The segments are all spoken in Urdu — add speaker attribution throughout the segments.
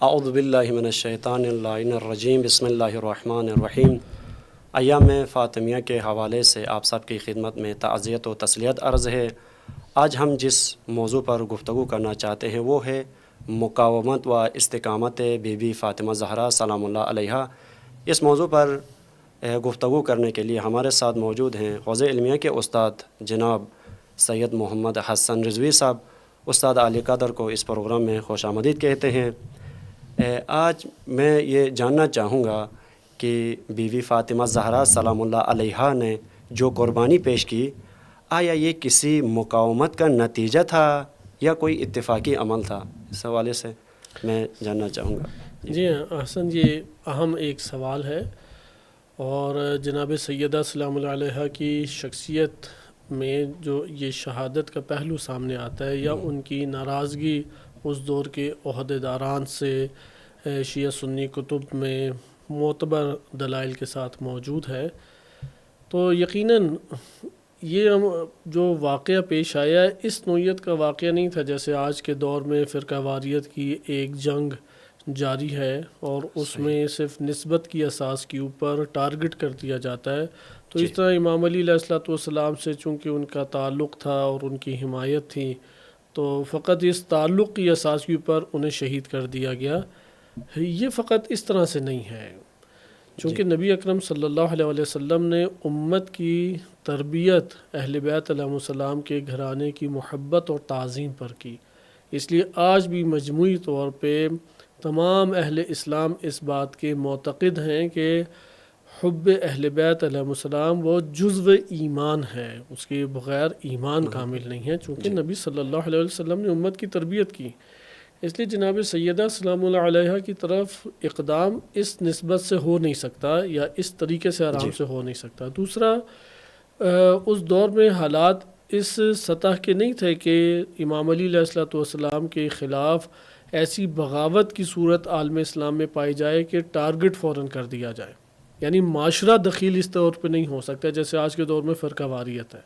Speaker 1: اعوذ باللہ من الشیطان اللعین الرجیم، بسم اللہ الرحمن الرحیم۔ ایام فاطمیہ کے حوالے سے آپ سب کی خدمت میں تعزیت و تسلیت عرض ہے۔ آج ہم جس موضوع پر گفتگو کرنا چاہتے ہیں وہ ہے مقاومت و استقامت بی بی فاطمہ زہرا سلام اللہ علیہا۔ اس موضوع پر گفتگو کرنے کے لیے ہمارے ساتھ موجود ہیں حوزِ علمیہ کے استاد جناب سید محمد حسن رضوی صاحب۔ استاد عالی قدر کو اس پروگرام میں خوش آمدید کہتے ہیں۔ آج میں یہ جاننا چاہوں گا کہ بی بی فاطمہ زہرا سلام اللہ علیہا نے جو قربانی پیش کی، آیا یہ کسی مقاومت کا نتیجہ تھا یا کوئی اتفاقی عمل تھا؟ اس حوالے سے میں جاننا چاہوں گا۔
Speaker 2: جی ہاں احسن، یہ اہم ایک سوال ہے، اور جناب سیدہ سلام اللہ علیہا کی شخصیت میں جو یہ شہادت کا پہلو سامنے آتا ہے یا ان کی ناراضگی اس دور کے عہدیداران سے شیعہ سنی کتب میں معتبر دلائل کے ساتھ موجود ہے، تو یقیناً یہ جو واقعہ پیش آیا اس نوعیت کا واقعہ نہیں تھا جیسے آج کے دور میں فرقہ واریت کی ایک جنگ جاری ہے اور اس میں صرف نسبت کی اساس کے اوپر ٹارگٹ کر دیا جاتا ہے۔ تو اس طرح امام علی علیہ الصلوۃ والسلام سے چونکہ ان کا تعلق تھا اور ان کی حمایت تھی، تو فقط اس تعلق کی اساس کے اوپر انہیں شہید کر دیا گیا۔ یہ فقط اس طرح سے نہیں ہے، چونکہ نبی اکرم صلی اللہ علیہ وسلم نے امت کی تربیت اہل بیت علیہم السلام کے گھرانے کی محبت اور تعظیم پر کی، اس لیے آج بھی مجموعی طور پہ تمام اہل اسلام اس بات کے معتقد ہیں کہ حب اہل بیت علیہم السلام وہ جزو ایمان ہے، اس کے بغیر ایمان کامل نہیں ہے، چونکہ نبی صلی اللہ علیہ وسلم نے امت کی تربیت کی، اس لیے جناب سیدہ سلام اللہ علیہا کی طرف اقدام اس نسبت سے ہو نہیں سکتا یا اس طریقے سے آرام سے ہو نہیں سکتا۔ دوسرا، اس دور میں حالات اس سطح کے نہیں تھے کہ امام علی علیہ الصلوۃ والسلام کے خلاف ایسی بغاوت کی صورت عالم اسلام میں پائی جائے کہ ٹارگٹ فوراً کر دیا جائے، یعنی معاشرہ دخیل اس طور پہ نہیں ہو سکتا جیسے آج کے دور میں فرقہ واریت ہے۔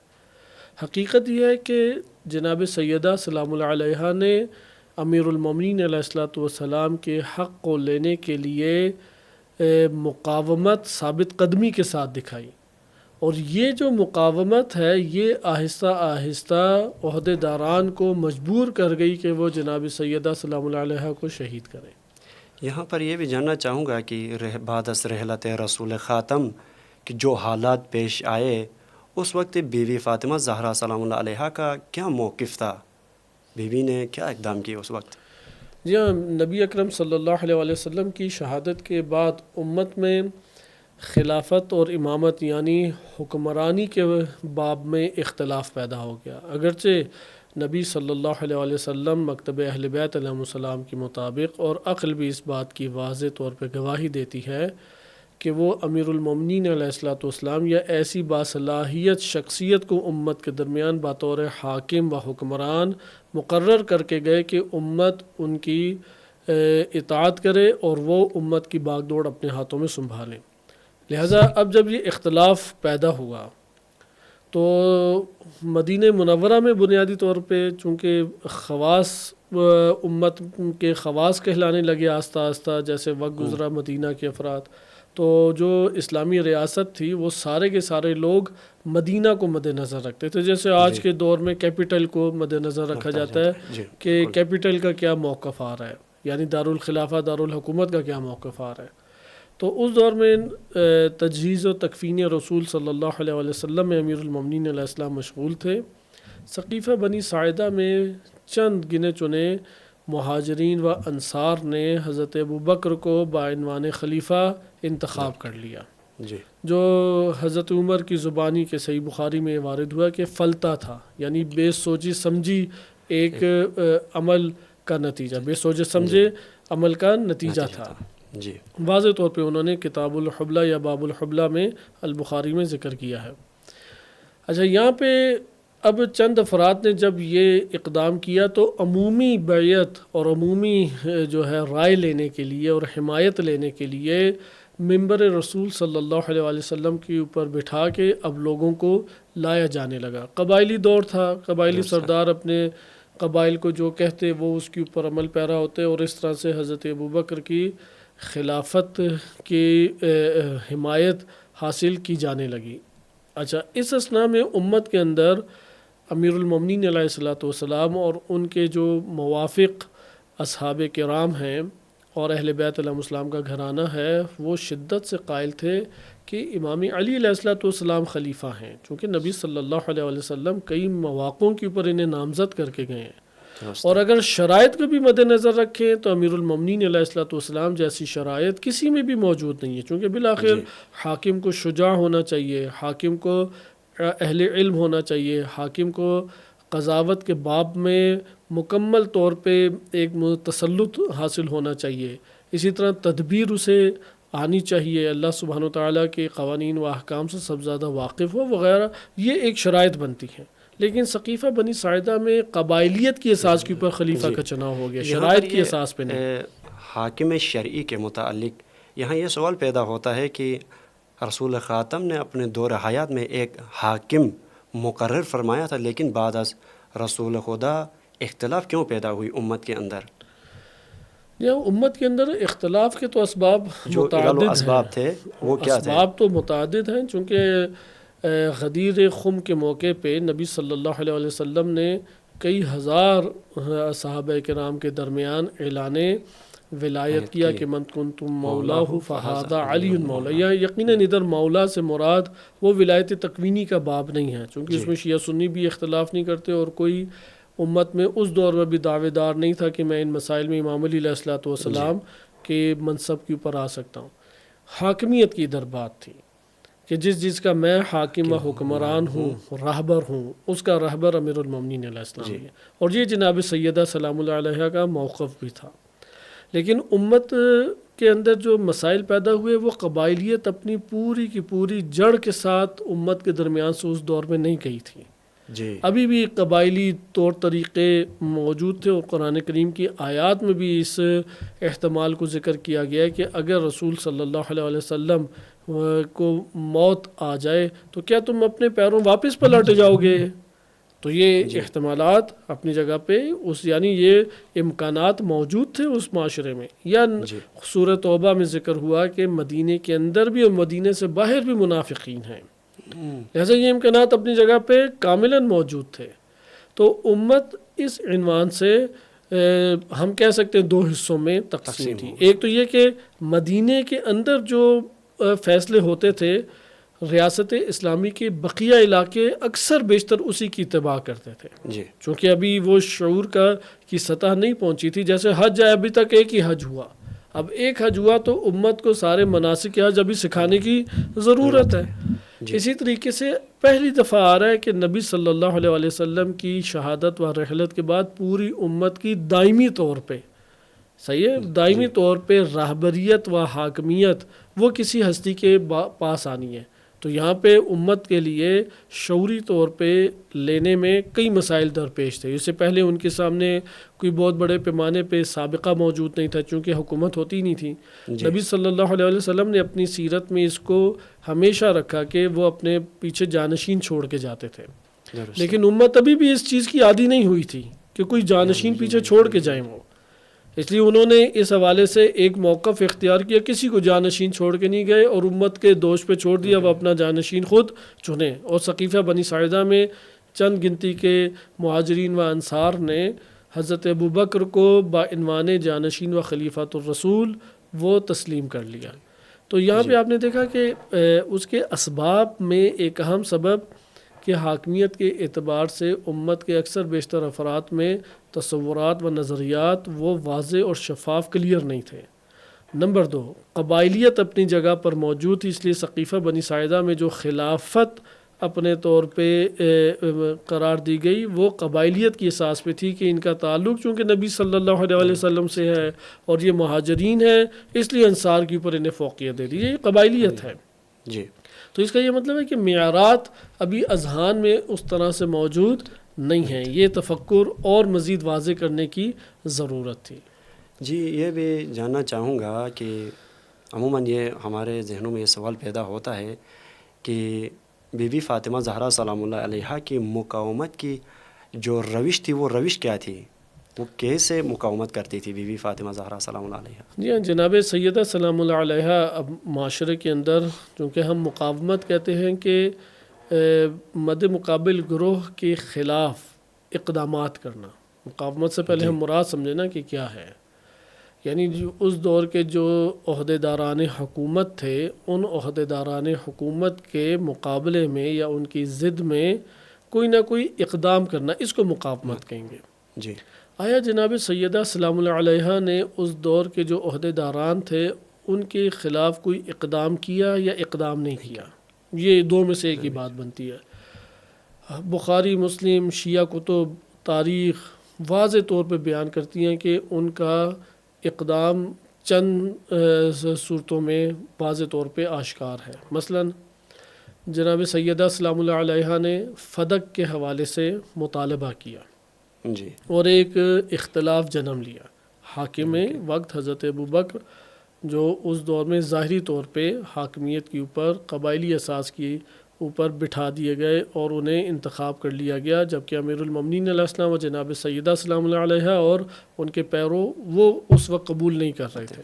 Speaker 2: حقیقت یہ ہے کہ جناب سیدہ سلام اللہ علیہا نے امیر المومنین علیہ الصلوۃ والسلام کے حق کو لینے کے لیے مقاومت ثابت قدمی کے ساتھ دکھائی، اور یہ جو مقاومت ہے یہ آہستہ آہستہ عہدیداران کو مجبور کر گئی کہ وہ جناب سیدہ سلام اللہ علیہا کو شہید کریں۔
Speaker 1: یہاں پر یہ بھی جاننا چاہوں گا کہ بعد از رحلت رسول خاتم کہ جو حالات پیش آئے اس وقت بی بی فاطمہ زہرا سلام اللہ علیہا کا کیا موقف تھا؟ بی بی نے کیا اقدام کیے اس وقت؟
Speaker 2: جی ہاں، نبی اکرم صلی اللہ علیہ وسلم کی شہادت کے بعد امت میں خلافت اور امامت یعنی حکمرانی کے باب میں اختلاف پیدا ہو گیا۔ اگرچہ نبی صلی اللہ علیہ وسلم مکتب اہل بیت علیہم السلام کے مطابق، اور عقل بھی اس بات کی واضح طور پہ گواہی دیتی ہے کہ وہ امیر المومنین علیہ الصلوۃ والسلام یا ایسی باصلاحیت شخصیت کو امت کے درمیان بطور حاکم و حکمران مقرر کر کے گئے کہ امت ان کی اطاعت کرے اور وہ امت کی باغ دوڑ اپنے ہاتھوں میں سنبھالیں۔ لہٰذا اب جب یہ اختلاف پیدا ہوا تو مدینہ منورہ میں بنیادی طور پہ چونکہ خواص امت کے خواص کہلانے لگے آہستہ آہستہ جیسے وقت گزرا مدینہ کے افراد، تو جو اسلامی ریاست تھی وہ سارے کے سارے لوگ مدینہ کو مد نظر رکھتے تھے، جیسے آج کے دور میں کیپٹل کو مد نظر رکھا جاتا ہے کہ کیپٹل کا کیا موقف آ رہا ہے، یعنی دارالخلافہ دارالحکومت کا کیا موقف آ رہا ہے۔ تو اس دور میں تجہیز و تکفین رسول صلی اللہ علیہ وسلم میں امیر المومنین علیہ السلام مشغول تھے۔ سقیفہ بنی ساعدہ میں چند گنے چنے مہاجرین و انصار نے حضرت ابوبکر کو بعنوان خلیفہ انتخاب کر لیا، جو حضرت عمر کی زبانی کے صحیح بخاری میں وارد ہوا کہ فلتہ تھا، یعنی بے سوچی سمجھی ایک عمل کا نتیجہ، بے سوچے سمجھے عمل کا نتیجہ تھا۔ واضح طور پہ انہوں نے کتاب الحبلہ یا باب الحبلہ میں البخاری میں ذکر کیا ہے۔ اچھا، یہاں پہ اب چند افراد نے جب یہ اقدام کیا تو عمومی بیعت اور عمومی جو ہے رائے لینے کے لیے اور حمایت لینے کے لیے منبر رسول صلی اللہ علیہ وسلم کے اوپر بٹھا کے اب لوگوں کو لایا جانے لگا۔ قبائلی دور تھا، قبائلی سردار اپنے قبائل کو جو کہتے وہ اس کے اوپر عمل پیرا ہوتے، اور اس طرح سے حضرت ابوبکر کی خلافت کی حمایت حاصل کی جانے لگی۔ اچھا، اس اثناء میں امت کے اندر امیر المومنین علیہ الصلوۃ والسلام اور ان کے جو موافق اصحاب کرام ہیں اور اہل بیت علیہ السلام کا گھرانہ ہے، وہ شدت سے قائل تھے کہ امام علی علیہ الصلوۃ والسلام خلیفہ ہیں، چونکہ نبی صلی اللہ علیہ وسلم کئی مواقعوں کے اوپر انہیں نامزد کر کے گئے ہیں، اور اگر شرائط کو بھی مد نظر رکھیں تو امیر المومنین علیہ الصلوۃ والسلام جیسی شرائط کسی میں بھی موجود نہیں ہے، چونکہ بالآخر حاکم کو شجاع ہونا چاہیے، حاکم کو اہل علم ہونا چاہیے، حاکم کو قضاوت کے باب میں مکمل طور پہ ایک تسلط حاصل ہونا چاہیے، اسی طرح تدبیر اسے آنی چاہیے، اللہ سبحانہ و تعالیٰ کے قوانین و احکام سے سب زیادہ واقف ہو وغیرہ، یہ ایک شرائط بنتی ہیں۔ لیکن ثقیفہ بنی ساعدہ میں قبائلیت کی اساس کے اوپر خلیفہ کا چناؤ ہو گیا، شرائط کی اساس پہ نہیں۔
Speaker 1: حاکم شرعی کے متعلق یہاں یہ سوال پیدا ہوتا ہے کہ رسول خاتم نے اپنے دور حیات میں ایک حاکم مقرر فرمایا تھا، لیکن بعد از رسول خدا اختلاف کیوں پیدا ہوئی امت کے اندر؟
Speaker 2: امت کے اندر اختلاف کے تو اسباب متعدد ہیں،
Speaker 1: اسباب تھے وہ کیا تھے؟
Speaker 2: اسباب تو متعدد ہیں، چونکہ غدیر خم کے موقع پہ نبی صلی اللہ علیہ وسلم نے کئی ہزار صحابہ کرام کے درمیان اعلان ولایت کیا کہ من کنتم مولاہ فہذا علی مولا، یا یقیناً ادھر مولا سے مراد وہ ولایت تکوینی کا باب نہیں ہے، چونکہ اس میں شیعہ سنی بھی اختلاف نہیں کرتے، اور کوئی امت میں اس دور میں بھی دعوے دار نہیں تھا کہ میں ان مسائل میں امام علی علیہ الصلوۃ والسلام کے منصب کے اوپر آ سکتا ہوں۔ حاکمیت کی ادھر بات تھی کہ جس کا میں حاکم و حکمران ہوں، رہبر ہوں، اس کا رہبر امیر المومنین علیہ السلام ہے، اور یہ جناب سیدہ سلام اللہ علیہ کا موقف بھی تھا۔ لیکن امت کے اندر جو مسائل پیدا ہوئے وہ قبائلیت اپنی پوری کی پوری جڑ کے ساتھ امت کے درمیان سے اس دور میں نہیں گئی تھی، ابھی بھی قبائلی طور طریقے موجود تھے، اور قرآن کریم کی آیات میں بھی اس احتمال کو ذکر کیا گیا ہے کہ اگر رسول صلی اللہ علیہ وسلم کو موت آ جائے تو کیا تم اپنے پیروں واپس پلٹ جاؤ گے؟ تو یہ احتمالات اپنی جگہ پہ یعنی یہ امکانات موجود تھے اس معاشرے میں، یا سورہ توبہ میں ذکر ہوا کہ مدینے کے اندر بھی اور مدینے سے باہر بھی منافقین ہیں، لہٰذا یہ امکانات اپنی جگہ پہ کاملاً موجود تھے۔ تو امت اس عنوان سے ہم کہہ سکتے ہیں دو حصوں میں تقسیم تھی۔ ایک تو یہ کہ مدینے کے اندر جو فیصلے ہوتے تھے ریاست اسلامی کے بقیہ علاقے اکثر بیشتر اسی کی اتباع کرتے تھے، چونکہ ابھی وہ شعور کی سطح نہیں پہنچی تھی۔ جیسے حج ہے، ابھی تک ایک ہی حج ہوا، اب ایک حج ہوا تو امت کو سارے مناسک حج ابھی سکھانے کی ضرورت ہے۔ اسی طریقے سے پہلی دفعہ آ رہا ہے کہ نبی صلی اللہ علیہ وسلم کی شہادت و رحلت کے بعد پوری امت کی دائمی طور پہ دائمی طور پہ رہبریت و حاکمیت وہ کسی ہستی کے پاس آنی ہے۔ تو یہاں پہ امت کے لیے شعوری طور پہ لینے میں کئی مسائل درپیش تھے۔ اس سے پہلے ان کے سامنے کوئی بہت بڑے پیمانے پہ سابقہ موجود نہیں تھا، چونکہ حکومت ہوتی نہیں تھی۔ نبی صلی اللہ علیہ وسلم نے اپنی سیرت میں اس کو ہمیشہ رکھا کہ وہ اپنے پیچھے جانشین چھوڑ کے جاتے تھے، لیکن امت ابھی بھی اس چیز کی عادی نہیں ہوئی تھی کہ کوئی جانشین پیچھے چھوڑ کے جائیں وہ، اس لیے انہوں نے اس حوالے سے ایک موقف اختیار کیا، کسی کو جانشین چھوڑ کے نہیں گئے اور امت کے دوش پہ چھوڑ دیا وہ اپنا جانشین خود چنے۔ اور ثقیفہ بنی ساعدہ میں چند گنتی کے مہاجرین و انصار نے حضرت ابوبکر کو بعنوان جانشین و خلیفۃ الرسول وہ تسلیم کر لیا۔ تو یہاں پہ آپ نے دیکھا کہ اس کے اسباب میں ایک اہم سبب کہ حاکمیت کے اعتبار سے امت کے اکثر بیشتر افراد میں تصورات و نظریات وہ واضح اور شفاف کلیئر نہیں تھے۔ نمبر 2، قبائلیت اپنی جگہ پر موجود تھی، اس لیے ثقیفہ بنی ساعدہ میں جو خلافت اپنے طور پہ قرار دی گئی وہ قبائلیت کی اساس پہ تھی کہ ان کا تعلق چونکہ نبی صلی اللہ علیہ وسلم سے ہے اور یہ مہاجرین ہیں، اس لیے انصار کے اوپر انہیں فوقیت دے دی، یہ قبائلیت ہے۔ تو اس کا یہ مطلب ہے کہ معیارات ابھی اذہان میں اس طرح سے موجود نہیں ہیں، یہ تفکر اور مزید واضح کرنے کی ضرورت تھی۔
Speaker 1: یہ بھی جاننا چاہوں گا کہ عموماً یہ ہمارے ذہنوں میں یہ سوال پیدا ہوتا ہے کہ بی بی فاطمہ زہرا سلام اللہ علیہا کی مقاومت کی جو روش تھی وہ روش کیا تھی؟ وہ کیسے مقاومت کرتی تھی بی بی فاطمہ زہرا سلام اللہ علیہا؟
Speaker 2: جی ہاں، جناب سیدہ سلام اللہ علیہا اب معاشرے کے اندر چونکہ ہم مقاومت کہتے ہیں کہ مد مقابل گروہ کے خلاف اقدامات کرنا، مقاومت سے پہلے ہم مراد سمجھیں نا کہ کیا ہے، یعنی جو اس دور کے جو عہدیداران حکومت تھے ان عہدیداران حکومت کے مقابلے میں یا ان کی ضد میں کوئی نہ کوئی اقدام کرنا، اس کو مقاومت کہیں گے۔
Speaker 1: جی،
Speaker 2: آیا جناب سیدہ سلام اللہ علیہا نے اس دور کے جو عہدیداران تھے ان کے خلاف کوئی اقدام کیا یا اقدام نہیں کیا؟ یہ دو میں سے ایک ہی بات بنتی ہے۔ بخاری، مسلم، شیعہ کتب، تاریخ واضح طور پہ بیان کرتی ہیں کہ ان کا اقدام چند صورتوں میں واضح طور پہ آشکار ہے۔ مثلا جناب سیدہ سلام اللہ علیہا نے فدق کے حوالے سے مطالبہ کیا
Speaker 1: جی،
Speaker 2: اور ایک اختلاف جنم لیا۔ حاکم وقت حضرت ابوبکر جو اس دور میں ظاہری طور پہ حاکمیت کے اوپر قبائلی اساس کی اوپر بٹھا دیے گئے اور انہیں انتخاب کر لیا گیا، جبکہ امیر المومنین علیہ السلام و جناب سیدہ سلام اللہ علیہا اور ان کے پیرو وہ اس وقت قبول نہیں کر رہے تھے،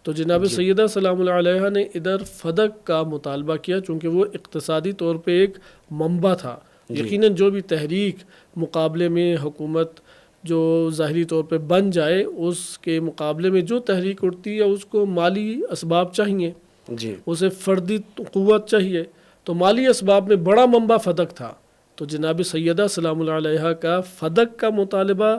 Speaker 2: تو جناب سیدہ سلام اللہ علیہا نے ادھر فدق کا مطالبہ کیا، چونکہ وہ اقتصادی طور پہ ایک منبع تھا۔ یقیناً جو بھی تحریک مقابلے میں حکومت جو ظاہری طور پہ بن جائے اس کے مقابلے میں جو تحریک اٹھتی ہے اس کو مالی اسباب چاہیے،
Speaker 1: جی،
Speaker 2: اسے فردی قوت چاہیے، تو مالی اسباب میں بڑا منبع فدق تھا۔ تو جناب سیدہ سلام اللہ علیہا کا فدق کا مطالبہ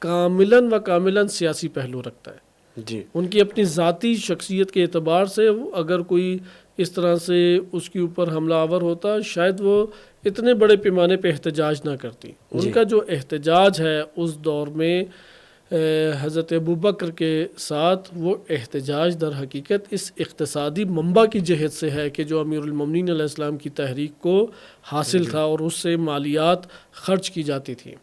Speaker 2: کاملاً سیاسی پہلو رکھتا ہے۔
Speaker 1: جی،
Speaker 2: ان کی اپنی ذاتی شخصیت کے اعتبار سے اگر کوئی اس طرح سے اس کے اوپر حملہ آور ہوتا شاید وہ اتنے بڑے پیمانے پہ احتجاج نہ کرتی۔ ان کا جو احتجاج ہے اس دور میں حضرت ابوبکر کے ساتھ، وہ احتجاج در حقیقت اس اقتصادی منبع کی جہت سے ہے کہ جو امیر المومنین علیہ السلام کی تحریک کو حاصل تھا اور اس سے مالیات خرچ کی جاتی تھی۔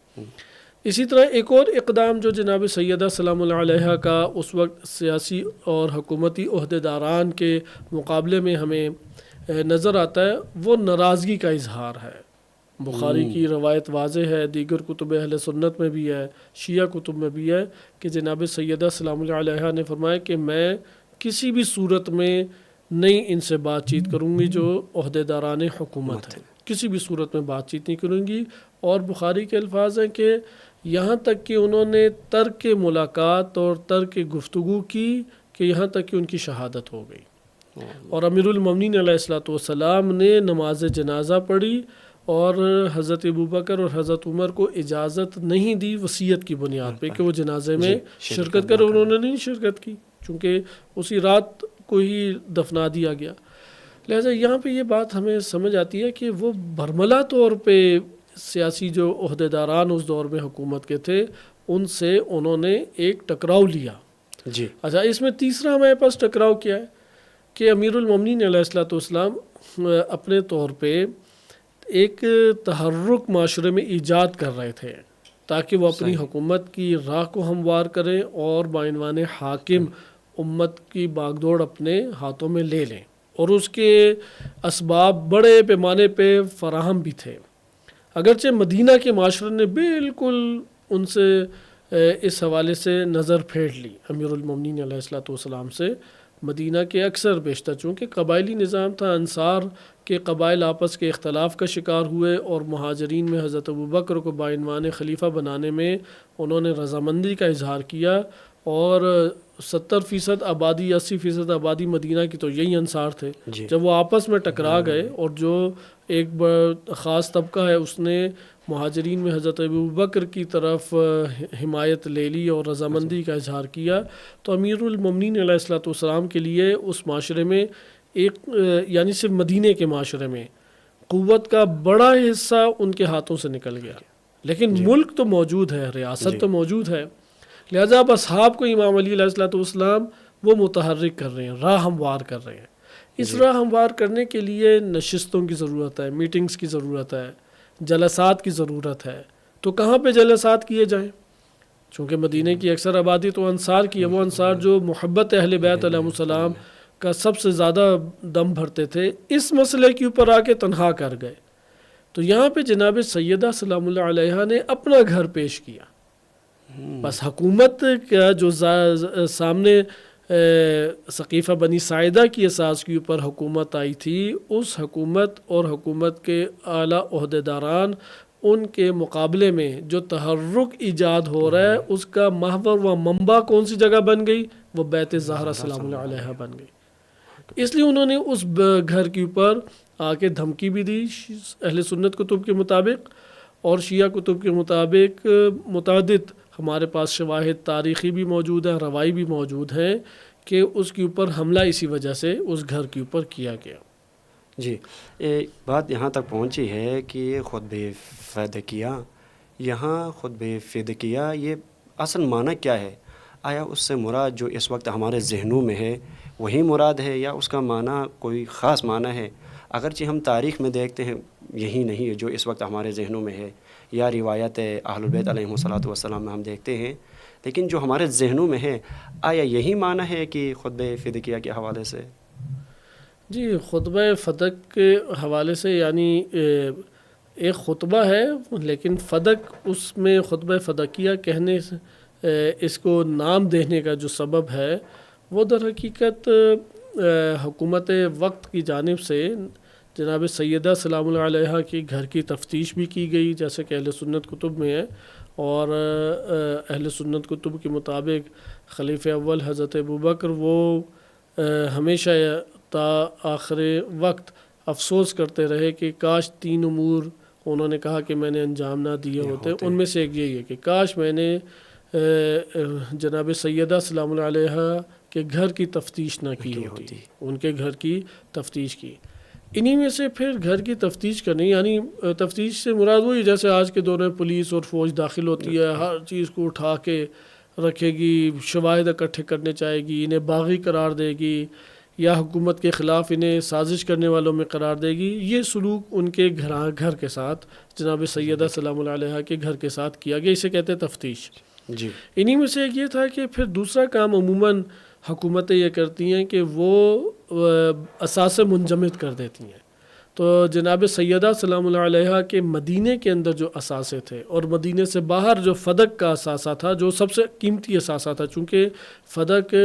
Speaker 2: اسی طرح ایک اور اقدام جو جناب سیدہ سلام اللہ علیہا کا اس وقت سیاسی اور حکومتی عہدیداران کے مقابلے میں ہمیں نظر آتا ہے، وہ ناراضگی کا اظہار ہے۔ بخاری کی روایت واضح ہے، دیگر کتب اہل سنت میں بھی ہے، شیعہ کتب میں بھی ہے کہ جناب سیدہ سلام اللہ علیہا نے فرمایا کہ میں کسی بھی صورت میں نہیں ان سے بات چیت کروں گی جو عہدیداران حکومت ہیں، کسی بھی صورت میں بات چیت نہیں کروں گی۔ اور بخاری کے الفاظ ہیں کہ یہاں تک کہ انہوں نے ترک ملاقات اور ترک گفتگو کی کہ یہاں تک کہ ان کی شہادت ہو گئی، اور امیر المومنین علیہ السلام نے نماز جنازہ پڑھی اور حضرت ابوبکر اور حضرت عمر کو اجازت نہیں دی وصیت کی بنیاد پہ کہ وہ جنازے میں شرکت کرے، انہوں نے نہیں شرکت کی چونکہ اسی رات کو ہی دفنا دیا گیا۔ لہٰذا یہاں پہ یہ بات ہمیں سمجھ آتی ہے کہ وہ برملا طور پہ سیاسی جو عہدیداران اس دور میں حکومت کے تھے ان سے انہوں نے ایک ٹکراؤ لیا۔
Speaker 1: جی،
Speaker 2: اچھا، اس میں تیسرا ہمارے پاس ٹکراؤ کیا ہے کہ امیر المومنین علیہ السلام اپنے طور پہ ایک تحرک معاشرے میں ایجاد کر رہے تھے تاکہ وہ اپنی حکومت کی راہ کو ہموار کریں اور بعنوان حاکم امت کی باغ دوڑ اپنے ہاتھوں میں لے لیں، اور اس کے اسباب بڑے پیمانے پہ فراہم بھی تھے۔ اگرچہ مدینہ کے معاشرے نے بالکل ان سے اس حوالے سے نظر پھیر لی، امیر المومنین علیہ السلام سے مدینہ کے اکثر بیشتر، چونکہ قبائلی نظام تھا، انصار کے قبائل آپس کے اختلاف کا شکار ہوئے اور مہاجرین میں حضرت ابوبکر کو بعنوان خلیفہ بنانے میں انہوں نے رضامندی کا اظہار کیا، اور 70% آبادی 80% آبادی مدینہ کی تو یہی انصار تھے۔ جب وہ آپس میں ٹکرا گئے اور جو ایک خاص طبقہ ہے اس نے مہاجرین میں حضرت ابوبکر کی طرف حمایت لے لی اور رضامندی کا اظہار کیا، تو امیر المومنین علیہ السلام کے لیے اس معاشرے میں ایک یعنی صرف مدینہ کے معاشرے میں قوت کا بڑا حصہ ان کے ہاتھوں سے نکل گیا، لیکن ملک تو موجود ہے، ریاست تو موجود ہے۔ لہذا اب اصحاب کو امام علی علیہ السلام وہ متحرک کر رہے ہیں، راہ ہموار کر رہے ہیں۔ اس راہ ہموار کرنے کے لیے نشستوں کی ضرورت ہے، میٹنگز کی ضرورت ہے، جلسات کی ضرورت ہے۔ تو کہاں پہ جلسات کیے جائیں؟ چونکہ مدینہ کی اکثر آبادی تو انصار کی ہے، وہ انصار جو محبت اہل بیت علیہ السلام کا سب سے زیادہ دم بھرتے تھے، اس مسئلے کے اوپر آ کے تنہا کر گئے تو یہاں پہ جناب سیدہ سلام اللہ علیہ نے اپنا گھر پیش کیا. بس حکومت کا جو سامنے ثقیفہ بنی ساعدہ کی اساس کے اوپر حکومت آئی تھی، اس حکومت اور حکومت کے اعلیٰ عہدیداران، ان کے مقابلے میں جو تحرک ایجاد ہو رہا ہے اس کا محور و منبع کون سی جگہ بن گئی؟ وہ بیت زہرا سلام اللہ علیہ بن گئی. اس لیے انہوں نے اس گھر کے اوپر آ کے دھمکی بھی دی اہل سنت کتب کے مطابق، اور شیعہ کتب کے مطابق متعدد ہمارے پاس شواہد تاریخی بھی موجود ہیں، روائی بھی موجود ہیں کہ اس کے اوپر حملہ اسی وجہ سے اس گھر کے اوپر کیا گیا.
Speaker 1: جی، ایک بات یہاں تک پہنچی ہے کہ یہ خطبہ فدقیہ، یہاں خطبہ فدقیہ یہ اصل معنی کیا ہے؟ آیا اس سے مراد جو اس وقت ہمارے ذہنوں میں ہے وہی مراد ہے، یا اس کا معنی کوئی خاص معنی ہے؟ اگرچہ ہم تاریخ میں دیکھتے ہیں یہی نہیں ہے جو اس وقت ہمارے ذہنوں میں ہے، یا روایت اہل البیت علیہم الصلوۃ والسلام میں ہم دیکھتے ہیں، لیکن جو ہمارے ذہنوں میں ہے آیا یہی معنی ہے کہ خطبہ فدقیہ کے حوالے سے؟
Speaker 2: جی، خطبہ فدق کے حوالے سے یعنی ایک خطبہ ہے، لیکن فدق اس میں خطبہ فدقیہ کہنے سے اس کو نام دینے کا جو سبب ہے وہ در حقیقت حکومت وقت کی جانب سے جناب سیدہ سلام اللہ علیہ کی گھر کی تفتیش بھی کی گئی، جیسے کہ اہل سنت کتب میں ہے. اور اہل سنت کتب کے مطابق خلیفہ اول حضرت ابوبکر وہ ہمیشہ تا آخر وقت افسوس کرتے رہے کہ کاش 3 امور انہوں نے کہا کہ میں نے انجام نہ دیے ہوتے. ان میں سے ایک یہی ہے کہ کاش میں نے جناب سیدہ سلام اللہ علیہ کے گھر کی تفتیش نہ کی ہوتی، ان کے گھر کی تفتیش کی. انہی میں سے پھر گھر کی تفتیش کرنی، یعنی تفتیش سے مراد وہی جیسے آج کے دور میں پولیس اور فوج داخل ہوتی ہے، ہر چیز کو اٹھا کے رکھے گی، شواہد اکٹھے کرنے چاہے گی، انہیں باغی قرار دے گی، یا حکومت کے خلاف انہیں سازش کرنے والوں میں قرار دے گی. یہ سلوک ان کے گھر کے ساتھ جناب سیدہ سلام اللہ علیہ کے گھر کے ساتھ کیا گیا، اسے کہتے ہیں تفتیش.
Speaker 1: جی،
Speaker 2: انہی میں سے ایک یہ تھا کہ پھر دوسرا کام عموماً حکومتیں یہ کرتی ہیں کہ وہ اثاثے منجمد کر دیتی ہیں. تو جناب سیدہ سلام اللہ علیہ کے مدینے کے اندر جو اثاثے تھے اور مدینے سے باہر جو فدق کا اثاثہ تھا جو سب سے قیمتی اثاثہ تھا، چونکہ فدق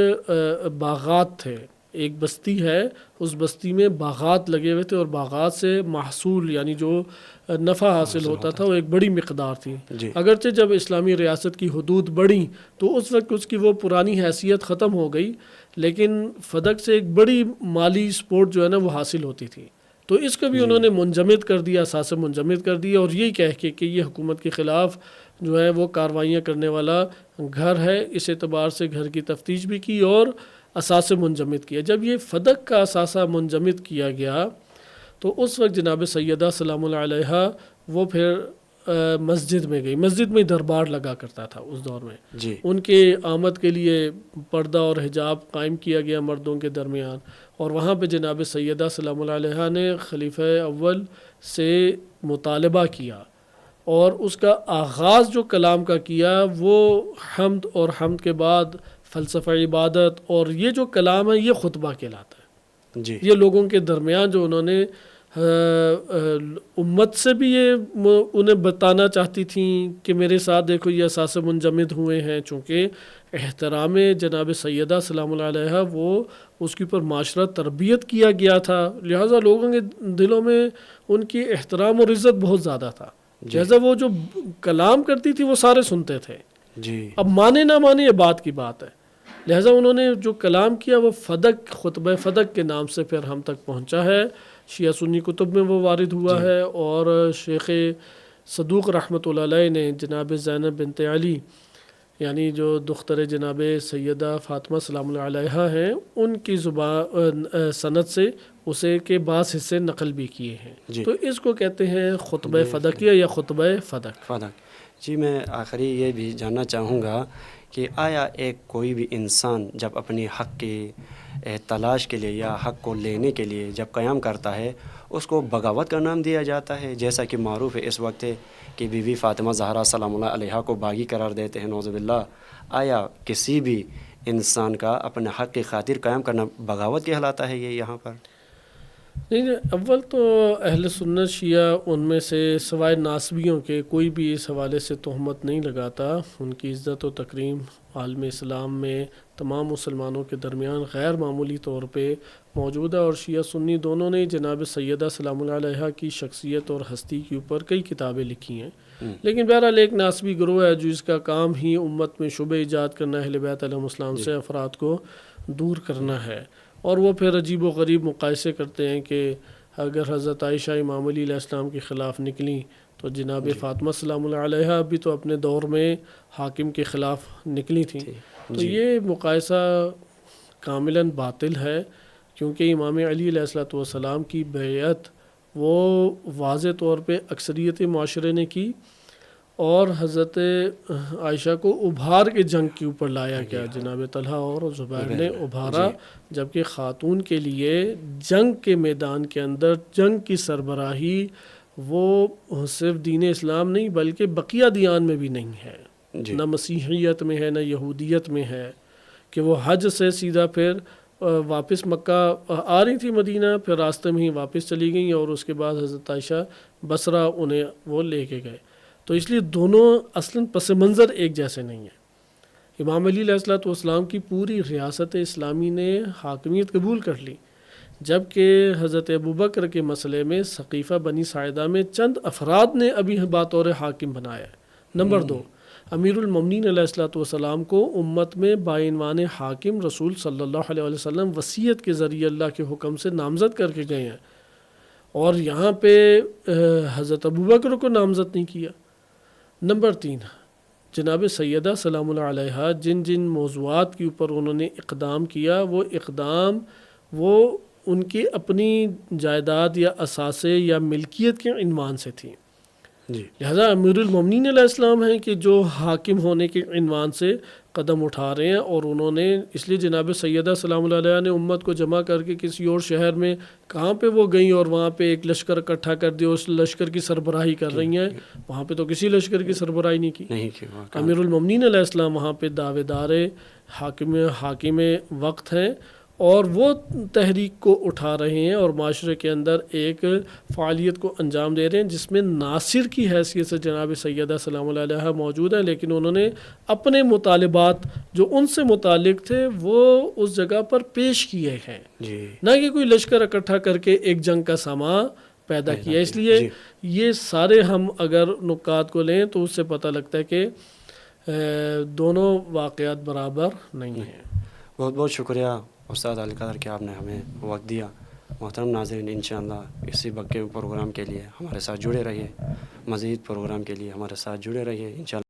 Speaker 2: باغات تھے، ایک بستی ہے، اس بستی میں باغات لگے ہوئے تھے اور باغات سے محصول یعنی جو نفع حاصل ہوتا تھا وہ ایک بڑی مقدار تھی.
Speaker 1: جی،
Speaker 2: اگرچہ جب اسلامی ریاست کی حدود بڑھیں تو اس وقت اس کی وہ پرانی حیثیت ختم ہو گئی، لیکن فدق سے ایک بڑی مالی سپورٹ جو ہے نا وہ حاصل ہوتی تھی. تو اس کو بھی انہوں نے منجمد کر دیا، اساس منجمد کر دیا، اور یہی کہہ کے کہ یہ حکومت کے خلاف جو ہے وہ کارروائیاں کرنے والا گھر ہے، اس اعتبار سے گھر کی تفتیش بھی کی اور اساس منجمد کیا. جب یہ فدق کا اثاثہ منجمد کیا گیا تو اس وقت جناب سیدہ سلام اللہ علیہ وہ پھر مسجد میں گئی. مسجد میں دربار لگا کرتا تھا اس دور میں.
Speaker 1: جی،
Speaker 2: ان کے آمد کے لیے پردہ اور حجاب قائم کیا گیا مردوں کے درمیان، اور وہاں پہ جناب سیدہ سلام اللہ علیہ نے خلیفہ اول سے مطالبہ کیا، اور اس کا آغاز جو کلام کا کیا وہ حمد، اور حمد کے بعد فلسفہ عبادت، اور یہ جو کلام ہے یہ خطبہ کہلاتا ہے.
Speaker 1: جی،
Speaker 2: یہ لوگوں کے درمیان جو انہوں نے امت سے بھی یہ انہیں بتانا چاہتی تھیں کہ میرے ساتھ دیکھو یہ اساس منجمد ہوئے ہیں، چونکہ احترام جناب سیدہ سلام اللہ علیہ وہ اس کے اوپر معاشرہ تربیت کیا گیا تھا، لہٰذا لوگوں کے دلوں میں ان کی احترام اور عزت بہت زیادہ تھا. جیسا وہ جو کلام کرتی تھی وہ سارے سنتے تھے.
Speaker 1: جی،
Speaker 2: اب مانے نہ مانے یہ بات کی بات ہے، لہٰذا انہوں نے جو کلام کیا وہ فدق، خطبہ فدق کے نام سے پھر ہم تک پہنچا ہے. شیعہ سنی کتب میں وہ وارد ہوا ہے، اور شیخ صدوق رحمۃ اللہ علیہ نے جناب زینب بنت علی یعنی جو دختر جناب سیدہ فاطمہ سلام اللہ علیہ ہیں ان کی زبان سند سے اسے کے بعض حصے نقل بھی کیے ہیں. تو اس کو کہتے ہیں خطبہ فدقیہ یا خطبہ فدق.
Speaker 1: جی، میں آخری یہ بھی جاننا چاہوں گا کہ آیا ایک کوئی بھی انسان جب اپنی حق کی تلاش کے لیے یا حق کو لینے کے لیے جب قیام کرتا ہے اس کو بغاوت کا نام دیا جاتا ہے، جیسا کہ معروف ہے اس وقت ہے کہ بی بی فاطمہ زہرا سلام اللہ علیہ کو باغی قرار دیتے ہیں، نعوذ باللہ. آیا کسی بھی انسان کا اپنے حق کی خاطر قیام کرنا بغاوت کہلاتا ہے یہ یہاں پر؟
Speaker 2: نہیں، اول تو اہل سنت شیعہ ان میں سے سوائے ناسبیوں کے کوئی بھی اس حوالے سے تہمت نہیں لگاتا. ان کی عزت و تکریم عالم اسلام میں تمام مسلمانوں کے درمیان غیر معمولی طور پہ موجود ہے، اور شیعہ سنی دونوں نے جناب سیدہ سلام اللہ علیہا کی شخصیت اور ہستی کے اوپر کئی کتابیں لکھی ہیں. لیکن بہرحال ایک ناسبی گروہ ہے جو اس کا کام ہی امت میں شبہ ایجاد کرنا، اہل بیت علیہم السلام سے افراد کو دور کرنا ہے. اور وہ پھر عجیب و غریب مقائسے کرتے ہیں کہ اگر حضرت عائشہ امام علی علیہ السلام کے خلاف نکلیں تو جناب فاطمہ سلام اللہ علیہا بھی تو اپنے دور میں حاکم کے خلاف نکلی تھیں. تو یہ مقائسہ کاملاً باطل ہے، کیونکہ امام علی علیہ السلام کی بیعت وہ واضح طور پہ اکثریت معاشرے نے کی، اور حضرت عائشہ کو ابھار کے جنگ کے اوپر لایا گیا. جناب طلحہ اور زبیر نے ابھارا، جبکہ خاتون کے لیے جنگ کے میدان کے اندر جنگ کی سربراہی وہ صرف دین اسلام نہیں بلکہ بقیہ دیان میں بھی نہیں ہے. نہ مسیحیت میں ہے، نہ یہودیت میں ہے، کہ وہ حج سے سیدھا پھر واپس مکہ آ رہی تھی مدینہ، پھر راستے میں ہی واپس چلی گئیں، اور اس کے بعد حضرت عائشہ بصرہ انہیں وہ لے کے گئے. تو اس لیے دونوں اصلاً پس منظر ایک جیسے نہیں ہیں. امام علی علیہ السلام کی پوری ریاست اسلامی نے حاکمیت قبول کر لی، جبکہ حضرت ابوبکر کے مسئلے میں سقیفہ بنی ساعدہ میں چند افراد نے ابھی بطور حاکم بنایا ہے. نمبر 2، امیر المومنین علیہ السلام کو امت میں بعنوان حاکم رسول صلی اللہ علیہ وسلم وصیت کے ذریعے اللہ کے حکم سے نامزد کر کے گئے ہیں، اور یہاں پہ حضرت ابوبکر کو نامزد نہیں کیا. نمبر 3، جناب سیدہ سلام اللہ علیہا جن جن موضوعات کے اوپر انہوں نے اقدام کیا، وہ اقدام وہ ان کی اپنی جائیداد یا اثاثے یا ملکیت کے عنوان سے تھیں. لہذا امیر المومنین علیہ السلام ہیں کہ جو حاکم ہونے کے عنوان سے قدم اٹھا رہے ہیں، اور انہوں نے اس لیے جناب سیدہ سلام اللہ علیہ نے امت کو جمع کر کے کسی اور شہر میں کہاں پہ وہ گئیں اور وہاں پہ ایک لشکر اکٹھا کر دیا، اس لشکر کی سربراہی کر رہی ہیں. وہاں پہ تو کسی لشکر کی سربراہی نہیں کی. امیر المومنین علیہ السلام وہاں پہ دعوے دار حاکم وقت ہیں، اور وہ تحریک کو اٹھا رہے ہیں اور معاشرے کے اندر ایک فعالیت کو انجام دے رہے ہیں جس میں ناصر کی حیثیت سے جناب سیدہ سلام اللہ علیہ موجود ہیں، لیکن انہوں نے اپنے مطالبات جو ان سے متعلق تھے وہ اس جگہ پر پیش کیے ہیں، نہ کہ کوئی لشکر اکٹھا کر کے ایک جنگ کا سامان پیدا کیا. اس لیے یہ سارے ہم اگر نکات کو لیں تو اس سے پتہ لگتا ہے کہ دونوں واقعات برابر نہیں ہیں.
Speaker 1: بہت بہت شکریہ استاد علی قدر کہ آپ نے ہمیں وقت دیا. محترم ناظرین، انشاءاللہ اسی بکے پروگرام کے لیے ہمارے ساتھ جڑے رہیے، مزید پروگرام کے لیے ہمارے ساتھ جڑے رہیے انشاءاللہ.